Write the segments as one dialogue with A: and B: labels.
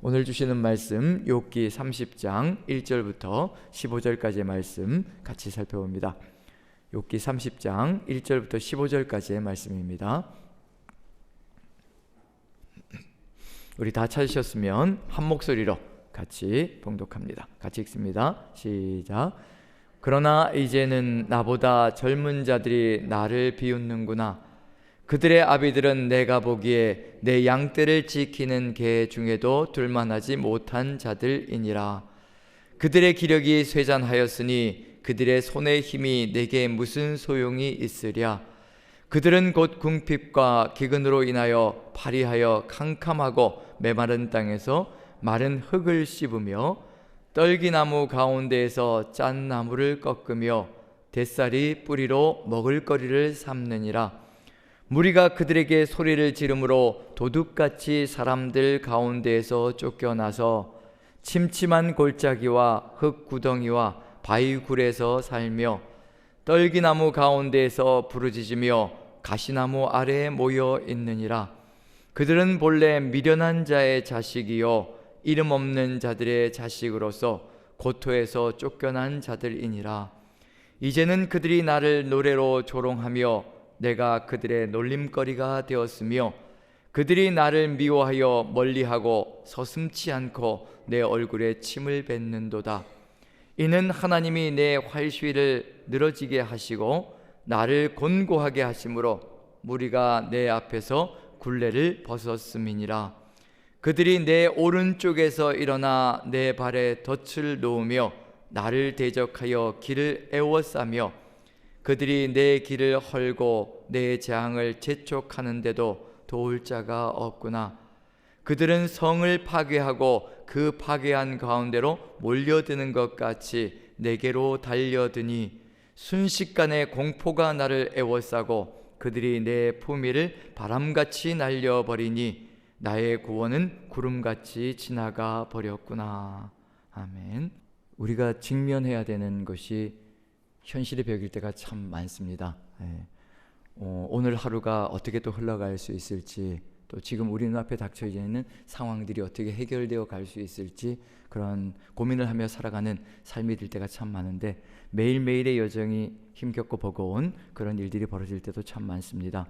A: 오늘 주시는 말씀 욥기 30장 1절부터 15절까지의 말씀 같이 살펴봅니다. 욥기 30장 1절부터 15절까지의 말씀입니다. 우리 다 찾으셨으면 한 목소리로 같이 봉독합니다. 같이 읽습니다. 시작. 그러나 이제는 나보다 젊은 자들이 나를 비웃는구나. 그들의 아비들은 내가 보기에 내 양떼를 지키는 개 중에도 둘만하지 못한 자들이니라. 그들의 기력이 쇠잔하였으니 그들의 손의 힘이 내게 무슨 소용이 있으랴. 그들은 곧 궁핍과 기근으로 인하여 파리하여 캄캄하고 메마른 땅에서 마른 흙을 씹으며 떨기나무 가운데에서 짠 나무를 꺾으며 뱃살이 뿌리로 먹을거리를 삼느니라. 무리가 그들에게 소리를 지르므로 도둑같이 사람들 가운데에서 쫓겨나서 침침한 골짜기와 흙구덩이와 바위굴에서 살며 떨기나무 가운데에서 부르짖으며 가시나무 아래에 모여 있느니라. 그들은 본래 미련한 자의 자식이요 이름 없는 자들의 자식으로서 고토에서 쫓겨난 자들이니라. 이제는 그들이 나를 노래로 조롱하며 내가 그들의 놀림거리가 되었으며 그들이 나를 미워하여 멀리하고 서슴지 않고 내 얼굴에 침을 뱉는도다. 이는 하나님이 내 활시위를 늘어지게 하시고 나를 곤고하게 하심으로 무리가 내 앞에서 굴레를 벗었음이니라. 그들이 내 오른쪽에서 일어나 내 발에 덫을 놓으며 나를 대적하여 길을 애워싸며 그들이 내 길을 헐고 내 재앙을 재촉하는데도 도울 자가 없구나. 그들은 성을 파괴하고 그 파괴한 가운데로 몰려드는 것 같이 내게로 달려드니 순식간에 공포가 나를 애워싸고 그들이 내 품위를 바람같이 날려버리니 나의 구원은 구름같이 지나가 버렸구나. 아멘. 우리가 직면해야 되는 것이 현실의 벽일 때가 참 많습니다. 오늘 하루가 어떻게 또 흘러갈 수 있을지, 또 지금 우리 눈앞에 닥쳐 있는 상황들이 어떻게 해결되어 갈 수 있을지 그런 고민을 하며 살아가는 삶이 될 때가 참 많은데, 매일매일의 여정이 힘겹고 버거운 그런 일들이 벌어질 때도 참 많습니다.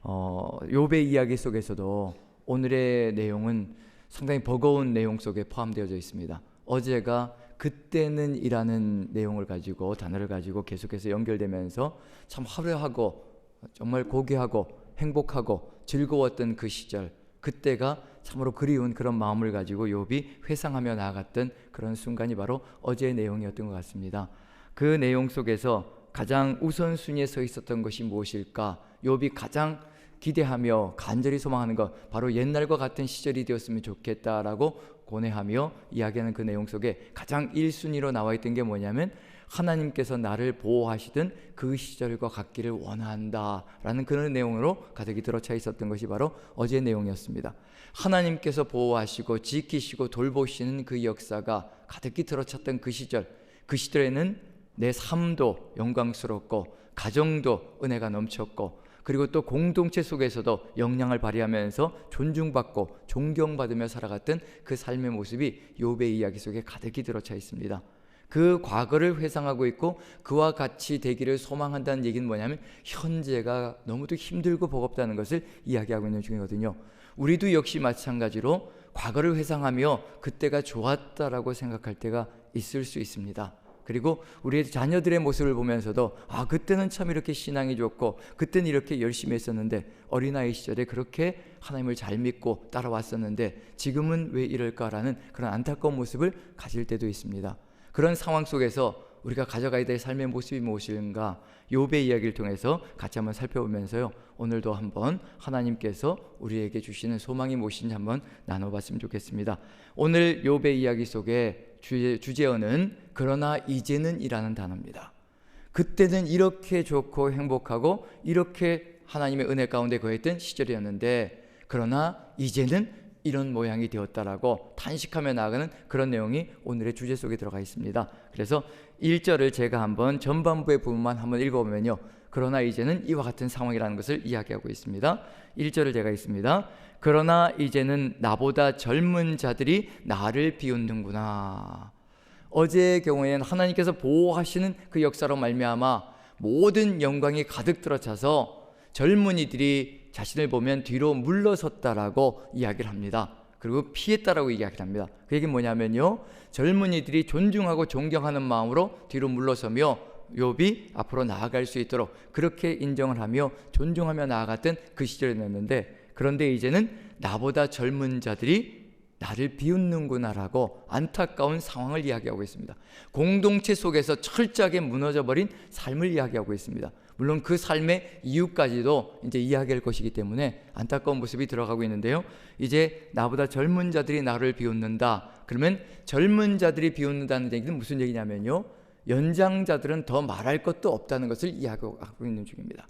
A: 욥의 이야기 속에서도 오늘의 내용은 상당히 버거운 내용 속에 포함되어져 있습니다. 어제가 그때는 이라는 내용을 가지고, 단어를 가지고 계속해서 연결되면서 참 화려하고 정말 고귀하고 행복하고 즐거웠던 그 시절, 그때가 참으로 그리운 그런 마음을 가지고 욥이 회상하며 나아갔던 그런 순간이 바로 어제의 내용이었던 것 같습니다. 그 내용 속에서 가장 우선순위에 서 있었던 것이 무엇일까? 욥이 가장 기대하며 간절히 소망하는 것, 바로 옛날과 같은 시절이 되었으면 좋겠다라고 고뇌하며 이야기하는 그 내용 속에 가장 1순위로 나와 있던 게 뭐냐면, 하나님께서 나를 보호하시던 그 시절과 같기를 원한다 라는 그런 내용으로 가득히 들어차 있었던 것이 바로 어제의 내용이었습니다. 하나님께서 보호하시고 지키시고 돌보시는 그 역사가 가득히 들어찼던 그 시절, 그 시절에는 내 삶도 영광스럽고 가정도 은혜가 넘쳤고, 그리고 또 공동체 속에서도 역량을 발휘하면서 존중받고 존경받으며 살아갔던 그 삶의 모습이 욥의 이야기 속에 가득히 들어차 있습니다. 그 과거를 회상하고 있고 그와 같이 되기를 소망한다는 얘기는 뭐냐면, 현재가 너무도 힘들고 버겁다는 것을 이야기하고 있는 중이거든요. 우리도 역시 마찬가지로 과거를 회상하며 그때가 좋았다라고 생각할 때가 있을 수 있습니다. 그리고 우리의 자녀들의 모습을 보면서도 그때는 참 이렇게 신앙이 좋고 그때는 이렇게 열심히 했었는데, 어린아이 시절에 그렇게 하나님을 잘 믿고 따라왔었는데 지금은 왜 이럴까라는 그런 안타까운 모습을 가질 때도 있습니다. 그런 상황 속에서 우리가 가져가야 될 삶의 모습이 무엇인가, 욥의 이야기를 통해서 같이 한번 살펴보면서요, 오늘도 한번 하나님께서 우리에게 주시는 소망이 무엇인지 한번 나눠봤으면 좋겠습니다. 오늘 욥의 이야기 속에 주제어는 그러나 이제는 이라는 단어입니다. 그때는 이렇게 좋고 행복하고 이렇게 하나님의 은혜 가운데 거했던 시절이었는데, 그러나 이제는 이런 모양이 되었다라고 탄식하며 나아가는 그런 내용이 오늘의 주제 속에 들어가 있습니다. 그래서 1절을 제가 한번 전반부의 부분만 한번 읽어보면요, 그러나 이제는 이와 같은 상황이라는 것을 이야기하고 있습니다. 1절을 제가 읽습니다. 그러나 이제는 나보다 젊은 자들이 나를 비웃는구나. 어제의 경우에는 하나님께서 보호하시는 그 역사로 말미암아 모든 영광이 가득 들어차서 젊은이들이 자신을 보면 뒤로 물러섰다라고 이야기를 합니다. 그리고 피했다라고 이야기를 합니다. 그 얘기는 뭐냐면요, 젊은이들이 존중하고 존경하는 마음으로 뒤로 물러서며 욥이 앞으로 나아갈 수 있도록 그렇게 인정을 하며 존중하며 나아갔던 그 시절이었는데, 그런데 이제는 나보다 젊은 자들이 나를 비웃는구나라고 안타까운 상황을 이야기하고 있습니다. 공동체 속에서 철저하게 무너져버린 삶을 이야기하고 있습니다. 물론 그 삶의 이유까지도 이제 이야기할 것이기 때문에 안타까운 모습이 들어가고 있는데요, 이제 나보다 젊은 자들이 나를 비웃는다. 그러면 젊은 자들이 비웃는다는 얘기는 무슨 얘기냐면요, 연장자들은 더 말할 것도 없다는 것을 이야기하고 있는 중입니다.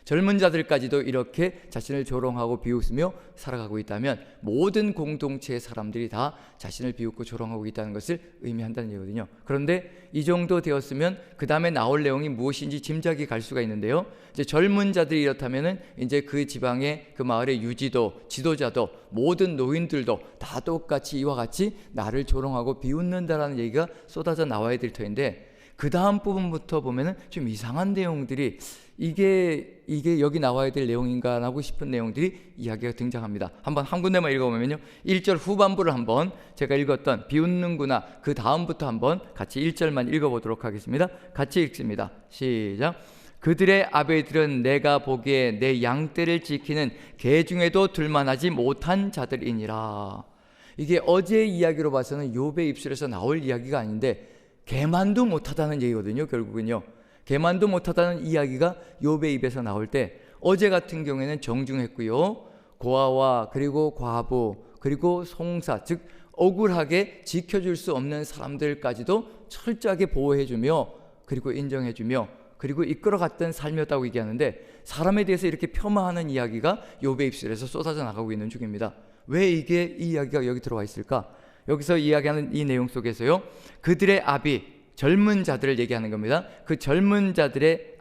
A: 젊은 자들까지도 이렇게 자신을 조롱하고 비웃으며 살아가고 있다면 모든 공동체의 사람들이 다 자신을 비웃고 조롱하고 있다는 것을 의미한다는 얘기거든요. 그런데 이 정도 되었으면 그 다음에 나올 내용이 무엇인지 짐작이 갈 수가 있는데요, 이제 젊은 자들이 이렇다면은 이제 그 지방의 그 마을의 유지도, 지도자도, 모든 노인들도 다 똑같이 이와 같이 나를 조롱하고 비웃는다라는 얘기가 쏟아져 나와야 될 터인데, 그 다음 부분부터 보면은 좀 이상한 내용들이 이게 여기 나와야 될 내용인가 하고 싶은 내용들이 이야기가 등장합니다. 한번 한 군데만 읽어보면요, 1절 후반부를 한번 제가 읽었던 비웃는구나 그 다음부터 한번 같이 1절만 읽어보도록 하겠습니다. 같이 읽습니다. 시작. 그들의 아베들은 내가 보기에 내 양떼를 지키는 개 중에도 둘만하지 못한 자들이니라. 이게 어제의 이야기로 봐서는 욥의 입술에서 나올 이야기가 아닌데 개만도 못하다는 얘기거든요. 결국은요, 개만도 못하다는 이야기가 욥의 입에서 나올 때 어제 같은 경우에는 정중했고요, 고아와 그리고 과부 그리고 송사, 즉 억울하게 지켜줄 수 없는 사람들까지도 철저하게 보호해주며 그리고 인정해주며 그리고 이끌어갔던 삶이었다고 얘기하는데, 사람에 대해서 이렇게 폄하하는 이야기가 욥의 입술에서 쏟아져 나가고 있는 중입니다. 왜 이 이야기가 여기 들어와 있을까? 여기서 이야기하는 이 내용 속에서요, 그들의 아비, 젊은 자들을 얘기하는 겁니다. 그 젊은 자들의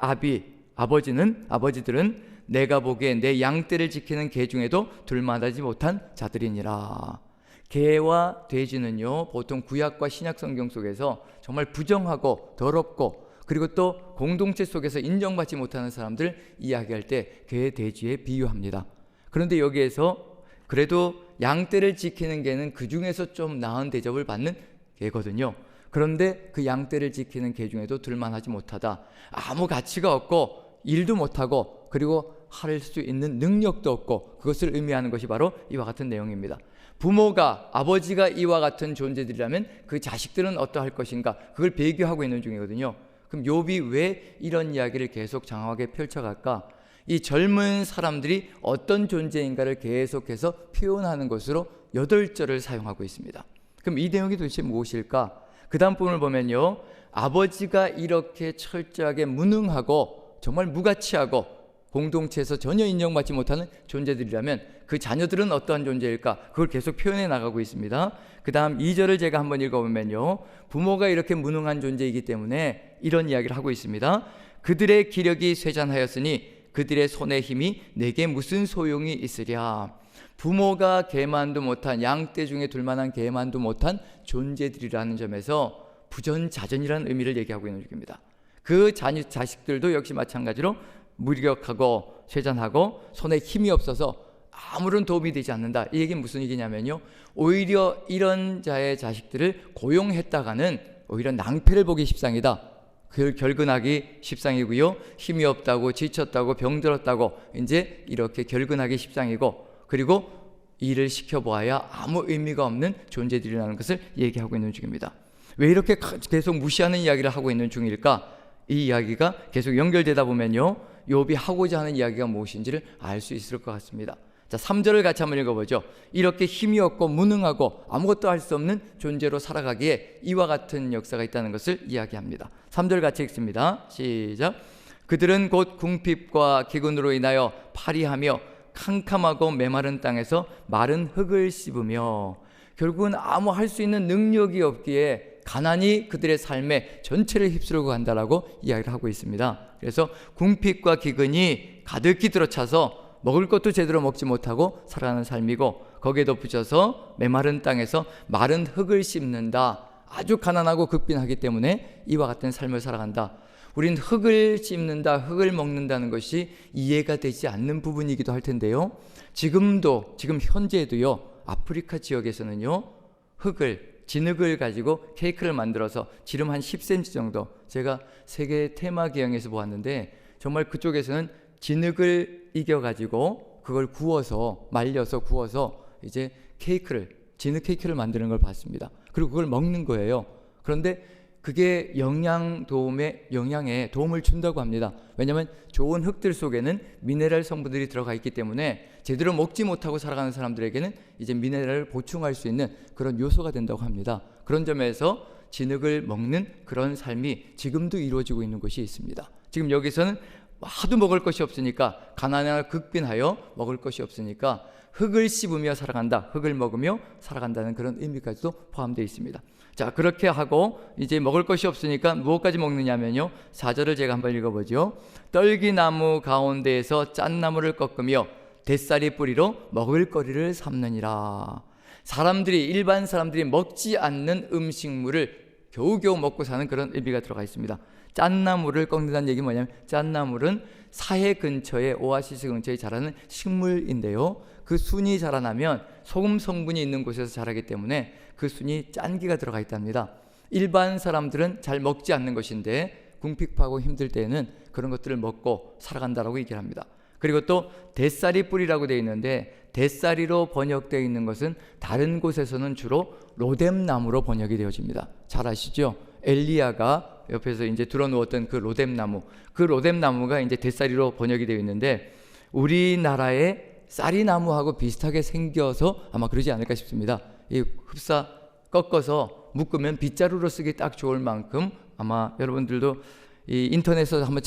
A: 아버지들은 내가 보기에 내 양떼를 지키는 개 중에도 둘만하지 못한 자들이니라. 개와 돼지는요, 보통 구약과 신약 성경 속에서 정말 부정하고 더럽고 그리고 또 공동체 속에서 인정받지 못하는 사람들 이야기할 때 개, 돼지에 비유합니다. 그런데 여기에서 그래도 양떼를 지키는 개는 그 중에서 좀 나은 대접을 받는 개거든요. 그런데 그 양떼를 지키는 개 중에도 둘만하지 못하다. 아무 가치가 없고 일도 못하고 그리고 할 수 있는 능력도 없고, 그것을 의미하는 것이 바로 이와 같은 내용입니다. 부모가, 아버지가 이와 같은 존재들이라면 그 자식들은 어떠할 것인가, 그걸 배교하고 있는 중이거든요. 그럼 욥이 왜 이런 이야기를 계속 장황하게 펼쳐갈까? 이 젊은 사람들이 어떤 존재인가를 계속해서 표현하는 것으로 8절을 사용하고 있습니다. 그럼 이 내용이 도대체 무엇일까? 그 다음 부분을 보면요, 아버지가 이렇게 철저하게 무능하고 정말 무가치하고 공동체에서 전혀 인정받지 못하는 존재들이라면 그 자녀들은 어떠한 존재일까? 그걸 계속 표현해 나가고 있습니다. 그 다음 2절을 제가 한번 읽어보면요, 부모가 이렇게 무능한 존재이기 때문에 이런 이야기를 하고 있습니다. 그들의 기력이 쇠잔하였으니 그들의 손의 힘이 내게 무슨 소용이 있으랴. 부모가 개만도 못한, 양떼 중에 둘만한 개만도 못한 존재들이라는 점에서 부전자전이라는 의미를 얘기하고 있는 중입니다. 그 자식들도 역시 마찬가지로 무력하고 쇠잔하고 손에 힘이 없어서 아무런 도움이 되지 않는다. 이 얘기는 무슨 얘기냐면요, 오히려 이런 자의 자식들을 고용했다가는 오히려 낭패를 보기 십상이다. 그걸 결근하기 십상이고요, 힘이 없다고, 지쳤다고, 병들었다고 이제 이렇게 결근하기 십상이고, 그리고 일을 시켜보아야 아무 의미가 없는 존재들이라는 것을 얘기하고 있는 중입니다. 왜 이렇게 계속 무시하는 이야기를 하고 있는 중일까? 이 이야기가 계속 연결되다 보면요, 욥이 하고자 하는 이야기가 무엇인지를 알 수 있을 것 같습니다. 자, 3절을 같이 한번 읽어보죠. 이렇게 힘이 없고 무능하고 아무것도 할 수 없는 존재로 살아가기에 이와 같은 역사가 있다는 것을 이야기합니다. 3절 같이 읽습니다. 시작. 그들은 곧 궁핍과 기근으로 인하여 파리하며 캄캄하고 메마른 땅에서 마른 흙을 씹으며, 결국은 아무 할 수 있는 능력이 없기에 가난이 그들의 삶의 전체를 휩쓸고 간다라고 이야기를 하고 있습니다. 그래서 궁핍과 기근이 가득히 들어차서 먹을 것도 제대로 먹지 못하고 살아가는 삶이고, 거기에 덧붙여서 메마른 땅에서 마른 흙을 씹는다. 아주 가난하고 극빈하기 때문에 이와 같은 삶을 살아간다. 우린 흙을 씹는다, 흙을 먹는다는 것이 이해가 되지 않는 부분이기도 할 텐데요, 지금 현재도요, 아프리카 지역에서는요, 진흙을 가지고 케이크를 만들어서 지름 한 10cm 정도, 제가 세계 테마기행에서 보았는데 정말 그쪽에서는 진흙을 이겨가지고 그걸 말려서 구워서 이제 진흙 케이크를 만드는 걸 봤습니다. 그리고 그걸 먹는 거예요. 그런데 그게 영양에 도움을 준다고 합니다. 왜냐하면 좋은 흙들 속에는 미네랄 성분들이 들어가 있기 때문에 제대로 먹지 못하고 살아가는 사람들에게는 이제 미네랄을 보충할 수 있는 그런 요소가 된다고 합니다. 그런 점에서 진흙을 먹는 그런 삶이 지금도 이루어지고 있는 곳이 있습니다. 지금 여기서는 하도 먹을 것이 없으니까, 가난하여 극빈하여 먹을 것이 없으니까 흙을 씹으며 살아간다, 흙을 먹으며 살아간다는 그런 의미까지도 포함되어 있습니다. 자, 그렇게 하고 이제 먹을 것이 없으니까 무엇까지 먹느냐면요, 4절을 제가 한번 읽어보죠. 떨기나무 가운데에서 짠나무를 꺾으며 뱃살이 뿌리로 먹을거리를 삼느니라. 일반 사람들이 먹지 않는 음식물을 겨우겨우 먹고 사는 그런 의미가 들어가 있습니다. 짠나무를 꺾는다는 얘기는 뭐냐면, 짠나물은 사해 근처에, 오아시스 근처에 자라는 식물인데요, 그 순이 자라나면 소금 성분이 있는 곳에서 자라기 때문에 그 순이 짠기가 들어가 있답니다. 일반 사람들은 잘 먹지 않는 것인데 궁핍하고 힘들 때에는 그런 것들을 먹고 살아간다라고 얘기를 합니다. 그리고 또 뱃살이 뿌리라고 되어 있는데, 뱃살이로 번역되어 있는 것은 다른 곳에서는 주로 로뎀나무로 번역이 되어집니다. 잘 아시죠? 엘리야가 옆에서 이제 들어누웠던 그 로뎀나무가 이제 뱃살이로 번역이 되어 있는데, 우리나라의 쌀이나무하고 비슷하게 생겨서 아마 그러지 않을까 싶습니다. 이 흡사 꺾어서 묶으면 빗자루로 쓰기 딱 좋을 만큼, 아마 여러분들도 이 인터넷에서 한번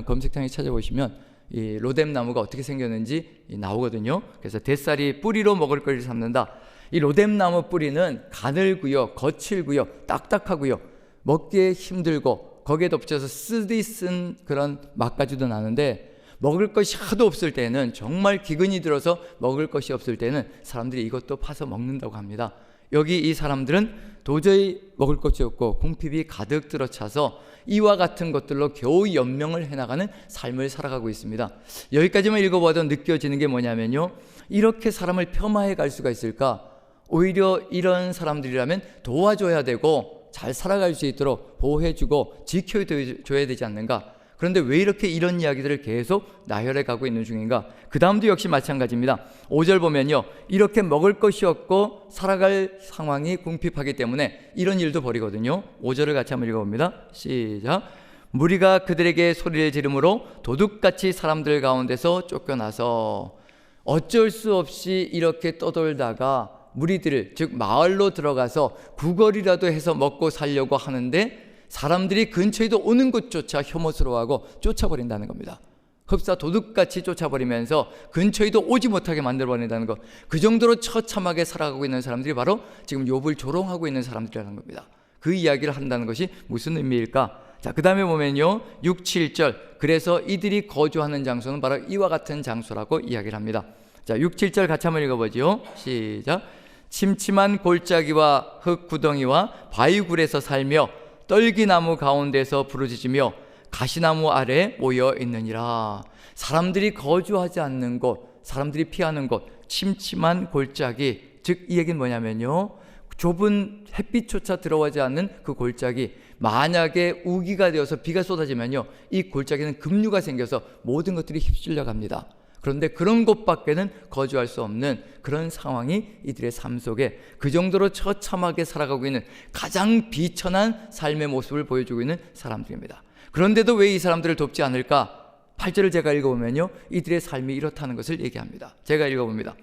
A: 검색창에 찾아보시면 이 로뎀나무가 어떻게 생겼는지 나오거든요. 그래서 뱃살이 뿌리로 먹을 거리를 삼는다. 이 로뎀나무 뿌리는 가늘고요, 거칠고요, 딱딱하고요, 먹기에 힘들고, 거기에 덧붙여서 쓰디쓴 그런 맛까지도 나는데, 먹을 것이 하도 없을 때는, 정말 기근이 들어서 먹을 것이 없을 때는 사람들이 이것도 파서 먹는다고 합니다. 여기 이 사람들은 도저히 먹을 것이 없고 궁핍이 가득 들어차서 이와 같은 것들로 겨우 연명을 해나가는 삶을 살아가고 있습니다. 여기까지만 읽어봐도 느껴지는 게 뭐냐면요, 이렇게 사람을 폄하해 갈 수가 있을까? 오히려 이런 사람들이라면 도와줘야 되고 잘 살아갈 수 있도록 보호해주고 지켜줘야 되지 않는가? 그런데 왜 이렇게 이런 이야기들을 계속 나열해 가고 있는 중인가? 그 다음도 역시 마찬가지입니다. 5절 보면요, 이렇게 먹을 것이 없고 살아갈 상황이 궁핍하기 때문에 이런 일도 벌이거든요. 5절을 같이 한번 읽어봅니다. 시작. 무리가 그들에게 소리를 지르므로 도둑같이 사람들 가운데서 쫓겨나서, 어쩔 수 없이 이렇게 떠돌다가 무리들, 즉 마을로 들어가서 구걸이라도 해서 먹고 살려고 하는데 사람들이 근처에도 오는 곳조차 혐오스러워하고 쫓아버린다는 겁니다. 흡사 도둑같이 쫓아버리면서 근처에도 오지 못하게 만들어버린다는 것, 그 정도로 처참하게 살아가고 있는 사람들이 바로 지금 욥을 조롱하고 있는 사람들이라는 겁니다. 그 이야기를 한다는 것이 무슨 의미일까? 자, 그 다음에 보면요, 6, 7절, 그래서 이들이 거주하는 장소는 바로 이와 같은 장소라고 이야기를 합니다. 자, 6, 7절 같이 한번 읽어보죠. 시작. 침침한 골짜기와 흙구덩이와 바위굴에서 살며 떨기나무 가운데서 부르짖으며 가시나무 아래 모여 있느니라. 사람들이 거주하지 않는 곳, 사람들이 피하는 곳, 침침한 골짜기, 즉 이 얘기는 뭐냐면요, 좁은 햇빛조차 들어오지 않는 그 골짜기, 만약에 우기가 되어서 비가 쏟아지면요, 이 골짜기는 급류가 생겨서 모든 것들이 휩쓸려 갑니다. 그런데 그런 곳밖에는 거주할 수 없는 그런 상황이 이들의 삶 속에, 그 정도로 처참하게 살아가고 있는 가장 비천한 삶의 모습을 보여주고 있는 사람들입니다. 그런데도 왜 이 사람들을 돕지 않을까? 8절을 제가 읽어보면요, 이들의 삶이 이렇다는 것을 얘기합니다. 제가 읽어봅니다.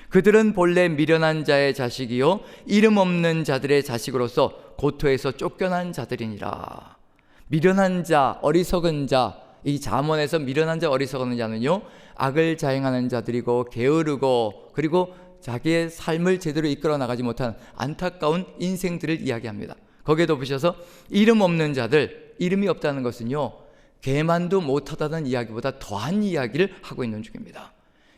A: 그들은 본래 미련한 자의 자식이요 이름 없는 자들의 자식으로서 고토에서 쫓겨난 자들이니라. 미련한 자, 어리석은 자, 이 잠언에서 미련한 자, 어리석은 자는요, 악을 자행하는 자들이고 게으르고 그리고 자기의 삶을 제대로 이끌어 나가지 못한 안타까운 인생들을 이야기합니다. 거기에 덧붙여서 이름 없는 자들, 이름이 없다는 것은요, 개만도 못하다는 이야기보다 더한 이야기를 하고 있는 중입니다.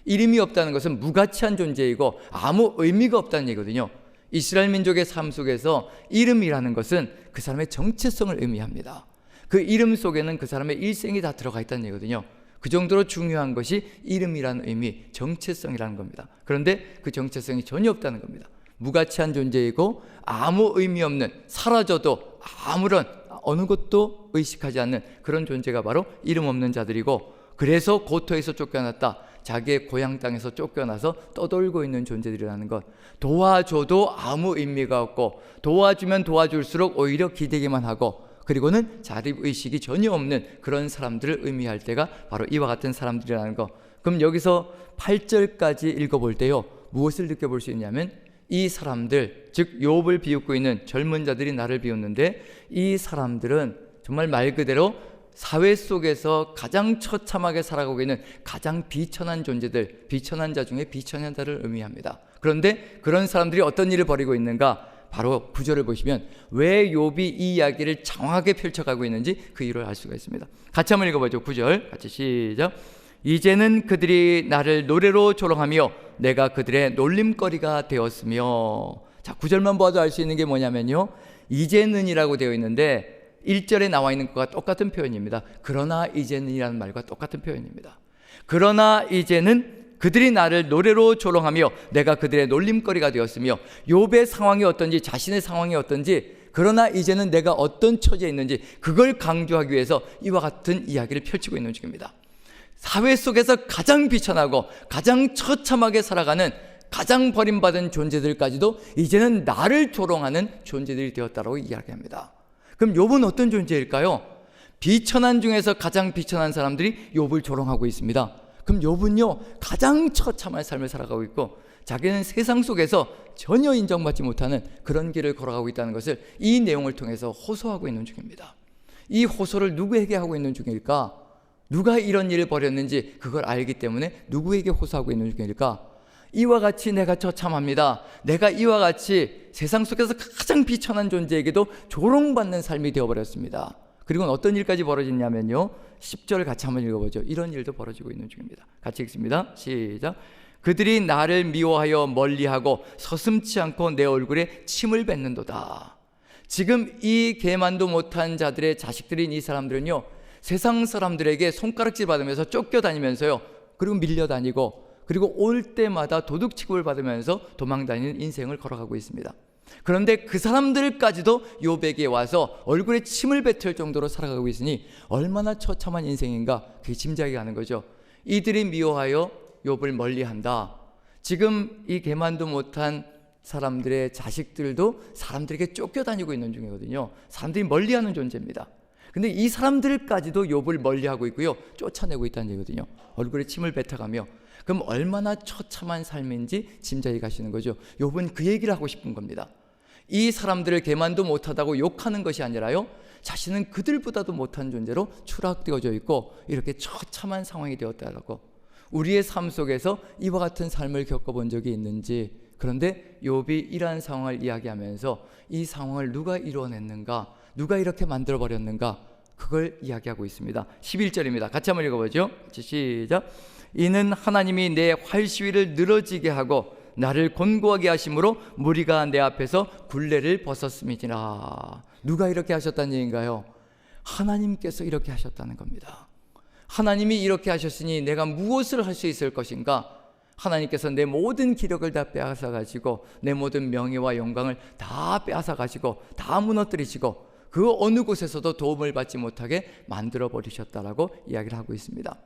A: 이름이 없다는 것은 무가치한 존재이고 아무 의미가 없다는 얘기거든요. 이스라엘 민족의 삶 속에서 이름이라는 것은 그 사람의 정체성을 의미합니다. 그 이름 속에는 그 사람의 일생이 다 들어가 있다는 얘기거든요. 그 정도로 중요한 것이 이름이라는 의미, 정체성이라는 겁니다. 그런데 그 정체성이 전혀 없다는 겁니다. 무가치한 존재이고 아무 의미 없는, 사라져도 아무런 어느 것도 의식하지 않는 그런 존재가 바로 이름 없는 자들이고, 그래서 고토에서 쫓겨났다, 자기의 고향 땅에서 쫓겨나서 떠돌고 있는 존재들이라는 것, 도와줘도 아무 의미가 없고 도와주면 도와줄수록 오히려 기대기만 하고, 그리고는 자립의식이 전혀 없는 그런 사람들을 의미할 때가 바로 이와 같은 사람들이라는 것. 그럼 여기서 8절까지 읽어볼 때요, 무엇을 느껴볼 수 있냐면, 이 사람들, 즉 욥을 비웃고 있는 젊은 자들이 나를 비웃는데, 이 사람들은 정말 말 그대로 사회 속에서 가장 처참하게 살아가고 있는 가장 비천한 존재들, 비천한 자 중에 비천한 자를 의미합니다. 그런데 그런 사람들이 어떤 일을 벌이고 있는가? 바로 9절을 보시면 왜 욥이 이 이야기를 장황하게 펼쳐가고 있는지 그 이유를 알 수가 있습니다. 같이 한번 읽어보죠. 9절 같이 시작. 이제는 그들이 나를 노래로 조롱하며 내가 그들의 놀림거리가 되었으며. 자, 9절만 봐도 알 수 있는 게 뭐냐면요, 이제는이라고 되어 있는데 1절에 나와 있는 것과 똑같은 표현입니다. 그러나 이제는이라는 말과 똑같은 표현입니다. 그러나 이제는 그들이 나를 노래로 조롱하며 내가 그들의 놀림거리가 되었으며, 욥의 상황이 어떤지, 자신의 상황이 어떤지, 그러나 이제는 내가 어떤 처지에 있는지 그걸 강조하기 위해서 이와 같은 이야기를 펼치고 있는 중입니다. 사회 속에서 가장 비천하고 가장 처참하게 살아가는 가장 버림받은 존재들까지도 이제는 나를 조롱하는 존재들이 되었다고 이야기합니다. 그럼 욥은 어떤 존재일까요? 비천한 중에서 가장 비천한 사람들이 욥을 조롱하고 있습니다. 그럼 욥은요, 가장 처참한 삶을 살아가고 있고 자기는 세상 속에서 전혀 인정받지 못하는 그런 길을 걸어가고 있다는 것을 이 내용을 통해서 호소하고 있는 중입니다. 이 호소를 누구에게 하고 있는 중일까? 누가 이런 일을 벌였는지 그걸 알기 때문에 누구에게 호소하고 있는 중일까? 이와 같이 내가 처참합니다. 내가 이와 같이 세상 속에서 가장 비천한 존재에게도 조롱받는 삶이 되어버렸습니다. 그리고 어떤 일까지 벌어졌냐면요, 10절 같이 한번 읽어보죠. 이런 일도 벌어지고 있는 중입니다. 같이 읽습니다. 시작. 그들이 나를 미워하여 멀리하고 서슴지 않고 내 얼굴에 침을 뱉는도다. 지금 이 개만도 못한 자들의 자식들인 이 사람들은요, 세상 사람들에게 손가락질 받으면서 쫓겨다니면서요, 그리고 밀려다니고, 그리고 올 때마다 도둑 취급을 받으면서 도망다니는 인생을 걸어가고 있습니다. 그런데 그 사람들까지도 욥에게 와서 얼굴에 침을 뱉을 정도로 살아가고 있으니 얼마나 처참한 인생인가, 그게 짐작이 가는 거죠. 이들이 미워하여 욥을 멀리한다. 지금 이 개만도 못한 사람들의 자식들도 사람들에게 쫓겨다니고 있는 중이거든요. 사람들이 멀리하는 존재입니다. 근데 이 사람들까지도 욥을 멀리하고 있고요, 쫓아내고 있다는 얘기거든요. 얼굴에 침을 뱉어가며. 그럼 얼마나 처참한 삶인지 짐작이 가시는 거죠. 욥은 그 얘기를 하고 싶은 겁니다. 이 사람들을 개만도 못하다고 욕하는 것이 아니라요, 자신은 그들보다도 못한 존재로 추락되어져 있고 이렇게 처참한 상황이 되었다라고. 우리의 삶 속에서 이와 같은 삶을 겪어본 적이 있는지, 그런데 욥이 이러한 상황을 이야기하면서 이 상황을 누가 이루어냈는가, 누가 이렇게 만들어버렸는가, 그걸 이야기하고 있습니다. 11절입니다. 같이 한번 읽어보죠. 시작. 이는 하나님이 내 활시위를 늘어지게 하고 나를 곤고하게 하심으로 무리가 내 앞에서 굴레를 벗었음이니라. 누가 이렇게 하셨다는 얘기인가요? 하나님께서 이렇게 하셨다는 겁니다. 하나님이 이렇게 하셨으니 내가 무엇을 할 수 있을 것인가? 하나님께서 내 모든 기력을 다 빼앗아 가지고 내 모든 명예와 영광을 다 빼앗아 가지고 다 무너뜨리시고 그 어느 곳에서도 도움을 받지 못하게 만들어 버리셨다라고 이야기를 하고 있습니다.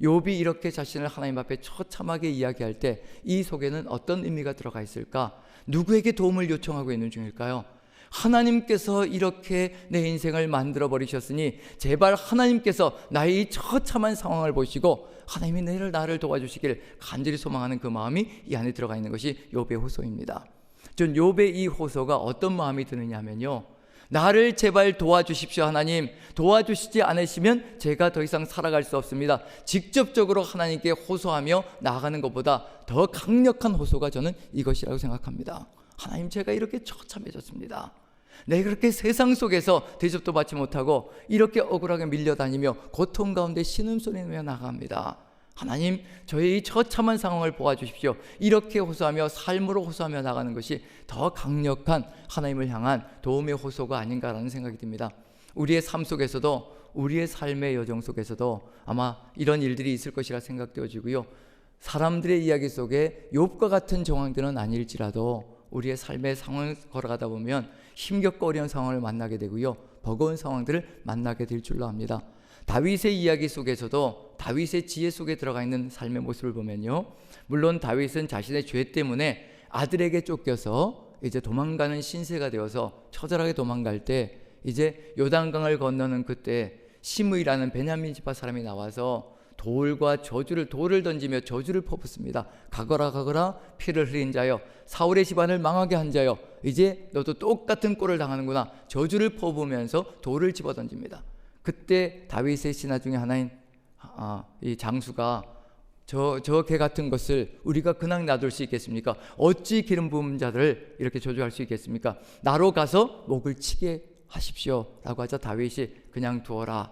A: 욥이 이렇게 자신을 하나님 앞에 처참하게 이야기할 때 이 속에는 어떤 의미가 들어가 있을까? 누구에게 도움을 요청하고 있는 중일까요? 하나님께서 이렇게 내 인생을 만들어 버리셨으니 제발 하나님께서 나의 이 처참한 상황을 보시고 하나님이 나를 도와주시길 간절히 소망하는 그 마음이 이 안에 들어가 있는 것이 욥의 호소입니다. 전 욥의 이 호소가 어떤 마음이 드느냐 하면요, 나를 제발 도와주십시오. 하나님, 도와주시지 않으시면 제가 더 이상 살아갈 수 없습니다. 직접적으로 하나님께 호소하며 나아가는 것보다 더 강력한 호소가 저는 이것이라고 생각합니다. 하나님, 제가 이렇게 처참해졌습니다. 내가 그렇게 세상 속에서 대접도 받지 못하고 이렇게 억울하게 밀려다니며 고통 가운데 신음소리내며 나갑니다. 하나님, 저의 이 처참한 상황을 보아주십시오. 이렇게 호소하며 삶으로 호소하며 나가는 것이 더 강력한 하나님을 향한 도움의 호소가 아닌가라는 생각이 듭니다. 우리의 삶 속에서도, 우리의 삶의 여정 속에서도 아마 이런 일들이 있을 것이라 생각되어지고요, 사람들의 이야기 속에 욥과 같은 정황들은 아닐지라도 우리의 삶의 상황을 걸어가다 보면 힘겹고 어려운 상황을 만나게 되고요, 버거운 상황들을 만나게 될 줄로 압니다. 다윗의 이야기 속에서도 다윗의 지혜 속에 들어가 있는 삶의 모습을 보면요, 물론 다윗은 자신의 죄 때문에 아들에게 쫓겨서 이제 도망가는 신세가 되어서 처절하게 도망갈 때, 이제 요단강을 건너는 그때 시므이라는 베냐민 지파 사람이 나와서 돌을 던지며 저주를 퍼붓습니다. 가거라 피를 흘린 자여, 사울의 집안을 망하게 한 자여, 이제 너도 똑같은 꼴을 당하는구나. 저주를 퍼부으면서 돌을 집어 던집니다. 그때 다윗의 신하 중에 하나인 이 장수가 저 개 같은 것을 우리가 그냥 놔둘 수 있겠습니까? 어찌 기름 부은 자들을 이렇게 저주할 수 있겠습니까? 나로 가서 목을 치게 하십시오 라고 하자 다윗이 그냥 두어라.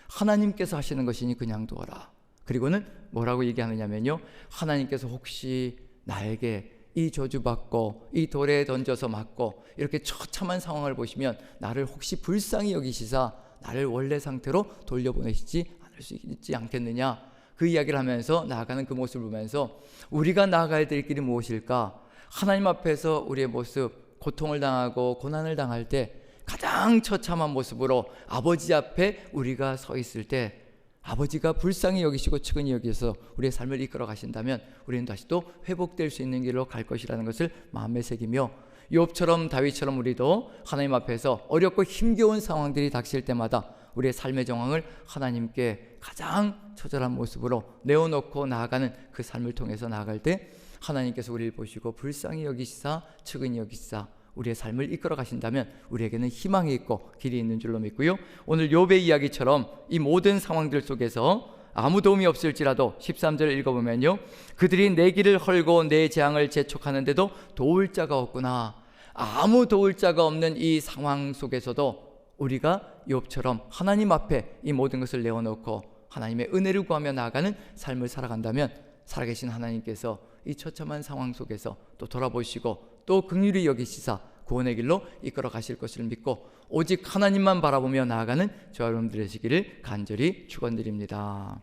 A: 하나님께서 하시는 것이니 그냥 두어라. 그리고는 뭐라고 얘기하느냐면요, 하나님께서 혹시 나에게 이 저주받고 이 돌에 던져서 맞고 이렇게 처참한 상황을 보시면 나를 혹시 불쌍히 여기시사 나를 원래 상태로 돌려보내시지 않을 수 있지 않겠느냐, 그 이야기를 하면서 나아가는 그 모습을 보면서 우리가 나아가야 될 길이 무엇일까? 하나님 앞에서 우리의 모습, 고통을 당하고 고난을 당할 때 가장 처참한 모습으로 아버지 앞에 우리가 서 있을 때 아버지가 불쌍히 여기시고 측은히 여기셔서 우리의 삶을 이끌어 가신다면 우리는 다시 또 회복될 수 있는 길로 갈 것이라는 것을 마음에 새기며, 욥처럼 다윗처럼 우리도 하나님 앞에서 어렵고 힘겨운 상황들이 닥칠 때마다 우리의 삶의 정황을 하나님께 가장 처절한 모습으로 내어놓고 나아가는 그 삶을 통해서 나아갈 때 하나님께서 우리를 보시고 불쌍히 여기시사 측은히 여기시사 우리의 삶을 이끌어 가신다면 우리에게는 희망이 있고 길이 있는 줄로 믿고요, 오늘 욥의 이야기처럼 이 모든 상황들 속에서 아무 도움이 없을지라도 13절 읽어보면요, 그들이 내 길을 헐고 내 재앙을 재촉하는데도 도울 자가 없구나. 아무 도울 자가 없는 이 상황 속에서도 우리가 욥처럼 하나님 앞에 이 모든 것을 내어놓고 하나님의 은혜를 구하며 나아가는 삶을 살아간다면 살아계신 하나님께서 이 처참한 상황 속에서 또 돌아보시고 또 긍휼히 여기시사 구원의 길로 이끌어 가실 것을 믿고 오직 하나님만 바라보며 나아가는 저와 여러분들 되시기를 간절히 축원드립니다.